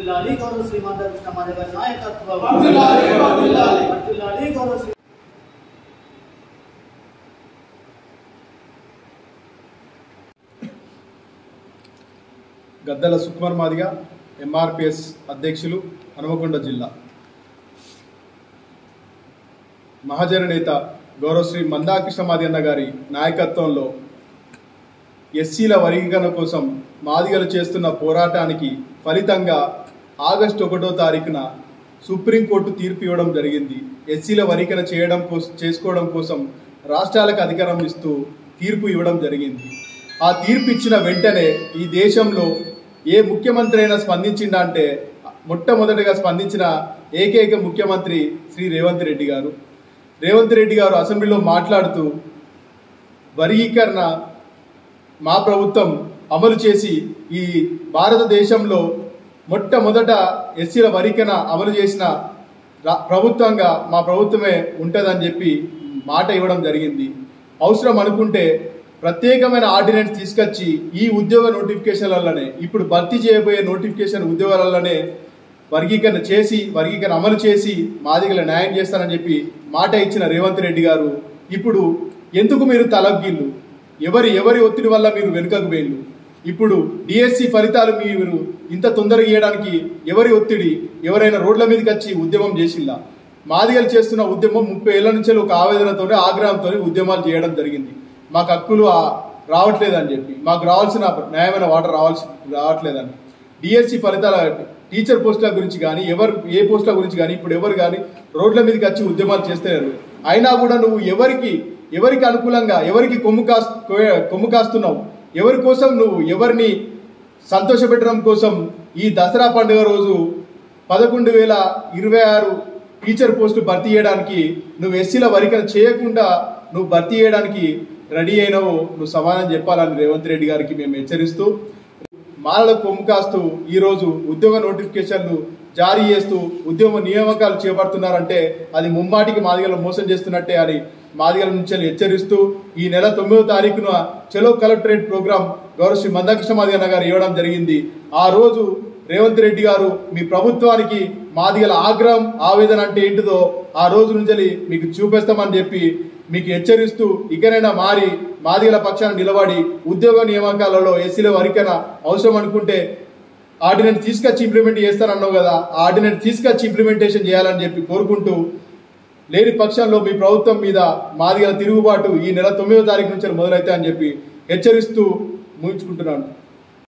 వర్ధిల్లాలి గౌరవ శ్రీ మందకృష్ణ మాదిగ గారి నాయకత్వం వర్ధిల్లాలి గౌరవ శ్రీ గద్దల సుకుమార్ మాదిగ ఎంఆర్పిఎస్ అధ్యక్షులు హనుమకొండ జిల్లా మహాజన నేత గౌరవశ్రీ మందాకృష్ణ మాదిగన్న గారి నాయకత్వంలో ఎస్సీల వర్గీకరణ కోసం మాదిగలు చేస్తున్న పోరాటానికి ఫలితంగా ఆగస్టు 1వ తారీఖున సుప్రీంకోర్టు తీర్పు ఇవ్వడం జరిగింది. ఎస్సీల వర్గీకరణ చేసుకోవడం కోసం రాష్ట్రాలకు అధికారం ఇస్తూ తీర్పు ఇవ్వడం జరిగింది. ఆ తీర్పు ఇచ్చిన వెంటనే ఈ దేశంలో ఏ ముఖ్యమంత్రి అయినా స్పందించిందంటే మొట్టమొదటిగా స్పందించిన ఏకైక ముఖ్యమంత్రి శ్రీ రేవంత్ రెడ్డి గారు. రేవంత్ రెడ్డి గారు అసెంబ్లీలో మాట్లాడుతూ వర్గీకరణ మా ప్రభుత్వం అమలు చేసి ఈ భారతదేశంలో మొట్టమొదట ఎస్సీల వర్గీకరణ అమలు చేసిన ప్రభుత్వంగా మా ప్రభుత్వమే ఉంటుందని చెప్పి మాట ఇవ్వడం జరిగింది. అవసరం అనుకుంటే ప్రత్యేకమైన ఆర్డినెన్స్ తీసుకొచ్చి ఈ ఉద్యోగ నోటిఫికేషన్లలోనే ఇప్పుడు భర్తీ చేయబోయే నోటిఫికేషన్ ఉద్యోగాలలోనే వర్గీకరణ అమలు చేసి మాదిగల న్యాయం చేస్తానని చెప్పి మాట ఇచ్చిన రేవంత్ రెడ్డి గారు ఇప్పుడు ఎందుకు మీరు తలగ్గిళ్ళు, ఎవరి ఒత్తిడి వల్ల మీరు వెనుకకు వేళ్ళు, ఇప్పుడు డిఎస్సి ఫలితాలు మీరు ఇంత తొందరగా ఇవ్వడానికి ఎవరి ఒత్తిడి, ఎవరైనా రోడ్ల మీదకి వచ్చి ఉద్యమం చేసిల్లా? మాదిగలు చేస్తున్న ఉద్యమం 30 ఏళ్ల నుంచి ఒక ఆవేదనతోనే ఆగ్రహంతో ఉద్యమాలు చేయడం జరిగింది. మాకు హక్కులు రావట్లేదని చెప్పి, మాకు రావాల్సిన న్యాయమైన వాటర్ రావట్లేదని. డిఎస్సి ఫలితాల టీచర్ పోస్టుల గురించి కానీ ఏ పోస్టుల గురించి కానీ ఇప్పుడు ఎవరు కానీ రోడ్ల మీదకి వచ్చి ఉద్యమాలు చేస్తున్నారు. అయినా కూడా నువ్వు ఎవరికి అనుకూలంగా ఎవరికి కొమ్ము కాస్తున్నావు? ఎవరి కోసం నువ్వు ఎవరిని సంతోషపెట్టడం కోసం ఈ దసరా పండుగ రోజు 11,026 టీచర్ పోస్టులు భర్తీ చేయడానికి నువ్వు ఎస్సీల వర్గీకరణ చేయకుండా నువ్వు భర్తీ చేయడానికి రెడీ అయినావు, నువ్వు సమాధానం చెప్పాలని రేవంత్ రెడ్డి గారికి మేము హెచ్చరిస్తూ, మాలలకు కొమ్ము కాస్తూ ఈరోజు ఉద్యోగ నోటిఫికేషన్లు జారీ చేస్తూ ఉద్యమ నియామకాలు చేపడుతున్నారంటే అది ముమ్మాటికి మాదిగలు మోసం చేస్తున్నట్టే అని మాదిగల నుంచి హెచ్చరిస్తూ ఈ నెల 9వ తారీఖున చలో కలెక్టరేట్ ప్రోగ్రాం గౌరవ శ్రీ మందాకృష్ణ మాదిగన్న గారు ఇవ్వడం జరిగింది. ఆ రోజు రేవంత్ రెడ్డి గారు మీ ప్రభుత్వానికి మాదిగల ఆగ్రహం ఆవేదన అంటే ఏంటిదో ఆ రోజు నుంచి మీకు చూపిస్తామని చెప్పి మీకు హెచ్చరిస్తూ ఇకనైనా మారి మాదిగల పక్షాన నిలబడి ఉద్యోగ నియామకాలలో ఎస్సీల వర్గీకరణ అవసరం అనుకుంటే ఆర్డినెన్స్ తీసుకొచ్చి ఇంప్లిమెంట్ చేస్తారన్నావు కదా, ఆ ఆర్డినెన్స్ తీసుకొచ్చి ఇంప్లిమెంటేషన్ చేయాలని చెప్పి కోరుకుంటూ, లేని పక్షంలో మీ ప్రభుత్వం మీద మాదిగల తిరుగుబాటు ఈ నెల 9వ తారీఖు నుంచి మొదలైతే అని చెప్పి హెచ్చరిస్తూ ముగించుకుంటున్నాను.